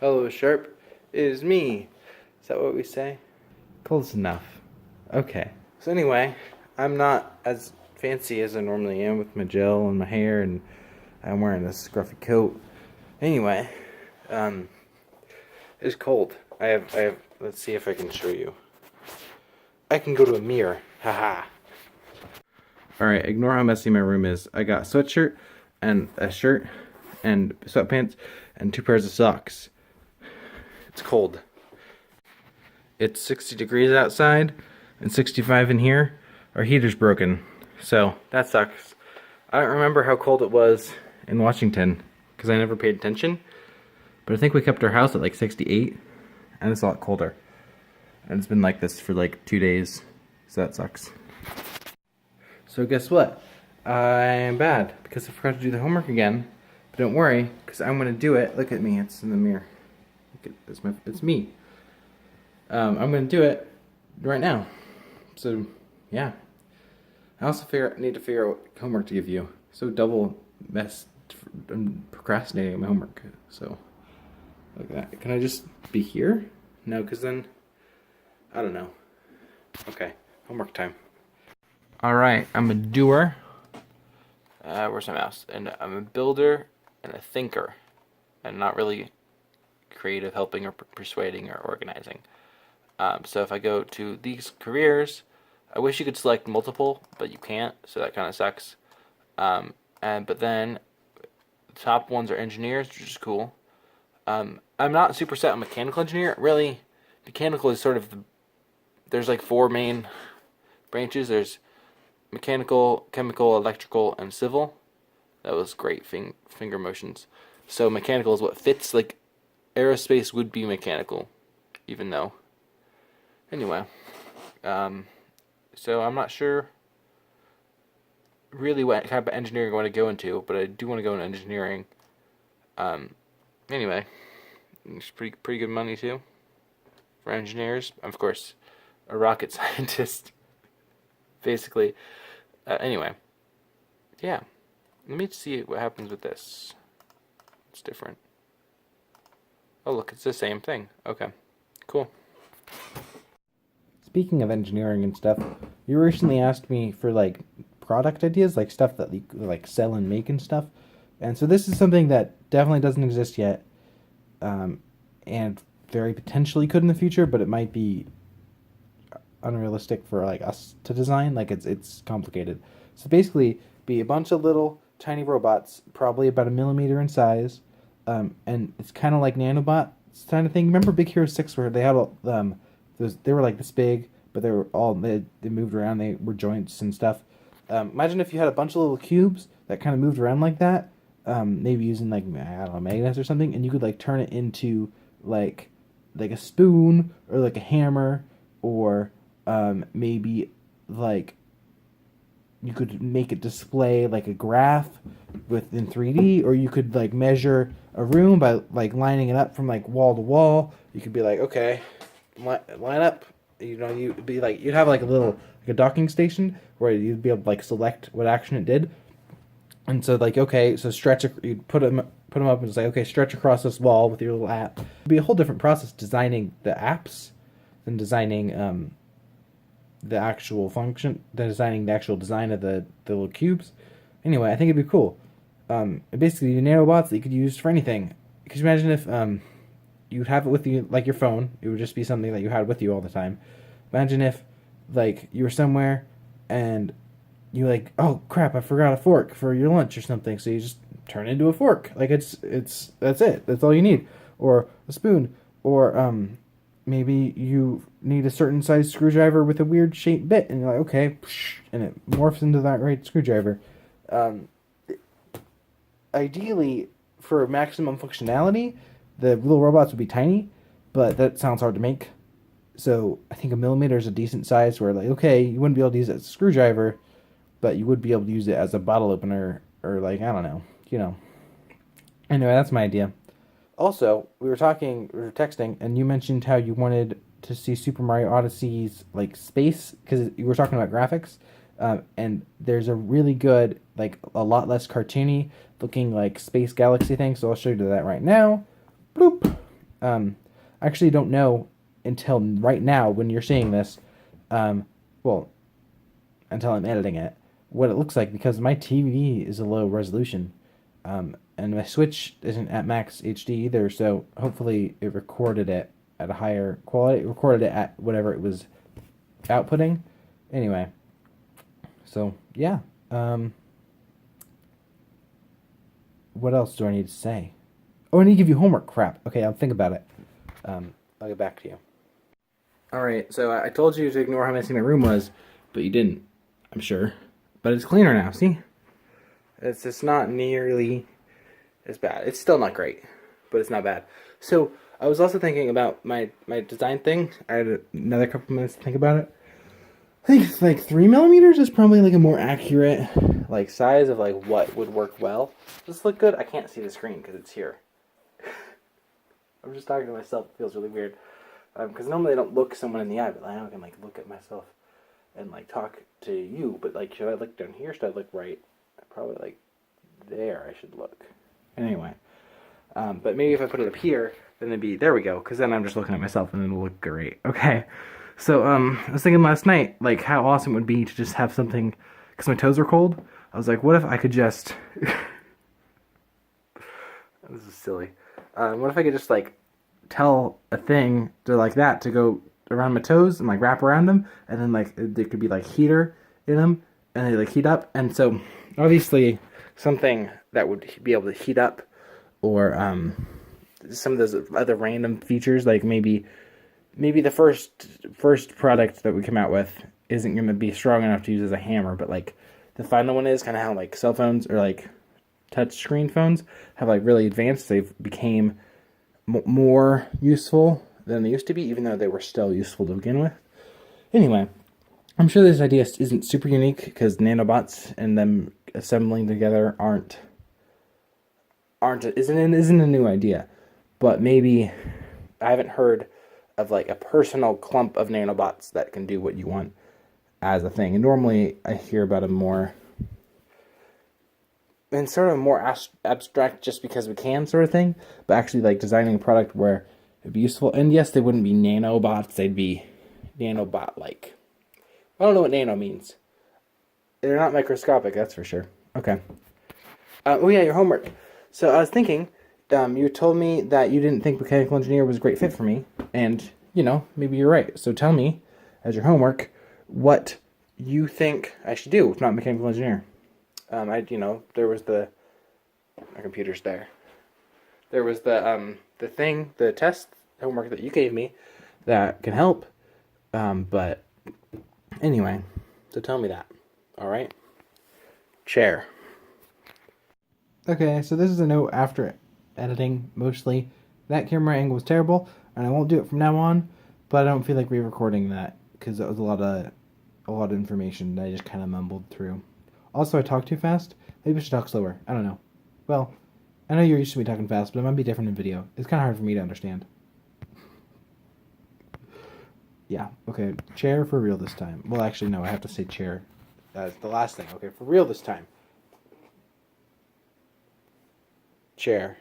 Hello, Sharp. It is me. Is that what we say? Close enough. Okay. So anyway, I'm not as fancy as I normally am with my gel and my hair, and I'm wearing this scruffy coat. Anyway, it's cold. Let's see if I can show you. I can go to a mirror. Haha. Alright, ignore how messy my room is. I got a sweatshirt and a shirt and sweatpants and 2 pairs of socks. It's cold. It's 60 degrees outside and 65 in here. Our heater's broken, so that sucks. I don't remember how cold it was in Washington because I never paid attention, but I think we kept our house at like 68 and it's a lot colder. And it's been like this for like 2 days, so that sucks. So guess what? I'm bad because I forgot to do the homework again. But don't worry, because I'm going to do it. Look at me, it's in the mirror. Look at it's me. I'm going to do it right now. So, yeah. I also need to figure out what homework to give you. So double messed, I'm procrastinating my homework. So, look at that. Can I just be here? No, because then, I don't know. Okay, homework time. Alright, I'm a doer. Where's my mouse? And I'm a builder and a thinker. And not really creative, helping, or persuading, or organizing. So if I go to these careers, I wish you could select multiple, but you can't, so that kind of sucks. But then the top ones are engineers, which is cool. I'm not super set on mechanical engineer. Really, mechanical is sort of there's like 4 main branches. There's mechanical, chemical, electrical, and civil. That was great finger motions. So mechanical is what fits, like aerospace would be mechanical, even though. Anyway, so I'm not sure really what type of engineering I want to go into, but I do want to go into engineering. Anyway, it's pretty good money too for engineers. Of course, a rocket scientist, basically. Anyway, yeah. Let me see what happens with this. It's different. Oh, look, it's the same thing. Okay, cool. Speaking of engineering and stuff, you recently asked me for like product ideas, like stuff that you like sell and make and stuff. And so this is something that definitely doesn't exist yet, and very potentially could in the future, but it might be unrealistic for like us to design. Like it's complicated. So basically, be a bunch of little tiny robots, probably about 1 millimeter in size, and it's kind of like nanobots kind of thing. Remember Big Hero 6 where they had all they were like this big, but they were all they moved around. They were joints and stuff. Imagine if you had a bunch of little cubes that kind of moved around like that. Maybe using like, I don't know, magnets or something, and you could like turn it into like a spoon or like a hammer, or maybe like you could make it display like a graph within 3D, or you could like measure a room by like lining it up from like wall to wall. You could be like, okay, line up. You know, you'd be like, you'd have like a docking station where you'd be able to like select what action it did. And so like, okay, so you'd put them up and say, okay, stretch across this wall with your little app. It'd be a whole different process designing the apps than designing the actual function, designing the actual design of the little cubes. Anyway, I think it'd be cool. Basically, nanobots that you could use for anything. Could you imagine if you'd have it with you, like your phone? It would just be something that you had with you all the time. Imagine if, like, you were somewhere and you like, oh crap, I forgot a fork for your lunch or something. So you just turn it into a fork. Like that's it. That's all you need. Or a spoon. Or maybe you need a certain size screwdriver with a weird shaped bit, and you're like, okay, and it morphs into that right screwdriver. Ideally, for maximum functionality, the little robots would be tiny, but that sounds hard to make. So I think 1 millimeter is a decent size where, like, okay, you wouldn't be able to use it as a screwdriver, but you would be able to use it as a bottle opener, or like, I don't know, you know. Anyway, that's my idea. Also, we were texting, and you mentioned how you wanted to see Super Mario Odyssey's like space, because you were talking about graphics, and there's a really good, like a lot less cartoony looking like space galaxy thing. So I'll show you that right now. Bloop. I actually don't know until right now when you're seeing this, well, until I'm editing it, what it looks like because my TV is a low resolution, and my Switch isn't at max HD either. So hopefully it recorded it at a higher quality. It recorded it at whatever it was outputting. Anyway, so yeah. What else do I need to say? Oh, I need to give you homework. Crap. Okay, I'll think about it. I'll get back to you. All right. So I told you to ignore how messy my room was, but you didn't. I'm sure. But it's cleaner now. See? It's just not nearly as bad. It's still not great, but it's not bad. So I was also thinking about my design thing. I had another couple minutes to think about it. I think it's like 3mm is probably like a more accurate like size of like what would work well. Does this look good? I can't see the screen because it's here. I'm just talking to myself. It feels really weird. Because normally I don't look someone in the eye, but now I can like look at myself and like talk to you. But like, should I look down here? Should I look right? Probably like there I should look. Anyway. But maybe if I put it up here, then it'd be, there we go. Because then I'm just looking at myself and it'll look great. Okay. So, I was thinking last night, like, how awesome it would be to just have something, because my toes were cold. I was like, what if I could just, this is silly. What if I could just, like, tell a thing to, like, that to go around my toes and, like, wrap around them, and then, like, there could be, like, heater in them, and they, like, heat up. And so, obviously, something that would be able to heat up, or, some of those other random features, like, maybe the first product that we come out with isn't going to be strong enough to use as a hammer, but like the final one is kind of how like cell phones or like touch screen phones have like really advanced. They've became more useful than they used to be, even though they were still useful to begin with. Anyway, I'm sure this idea isn't super unique because nanobots and them assembling together isn't a new idea, but maybe I haven't heard of like a personal clump of nanobots that can do what you want as a thing. And normally I hear about them more and sort of more abstract just because we can sort of thing, but actually like designing a product where it'd be useful. And yes, they wouldn't be nanobots, they'd be nanobot-like. I don't know what nano means. They're not microscopic, that's for sure. Okay. Oh yeah, your homework. So I was thinking, you told me that you didn't think mechanical engineer was a great fit for me, and, you know, maybe you're right. So tell me, as your homework, what you think I should do if not mechanical engineer. There was my computer's there. There was the test homework that you gave me that can help, but anyway, so tell me that, all right? Chair. Okay, so this is a note after editing, mostly. That camera angle was terrible, and I won't do it from now on, but I don't feel like re-recording that, because that was a lot of information that I just kind of mumbled through. Also, I talk too fast. Maybe I should talk slower. I don't know. Well, I know you're used to me talking fast, but it might be different in video. It's kind of hard for me to understand. Yeah, okay, chair for real this time. Well, actually, no, I have to say chair. That's the last thing. Okay, for real this time. Chair.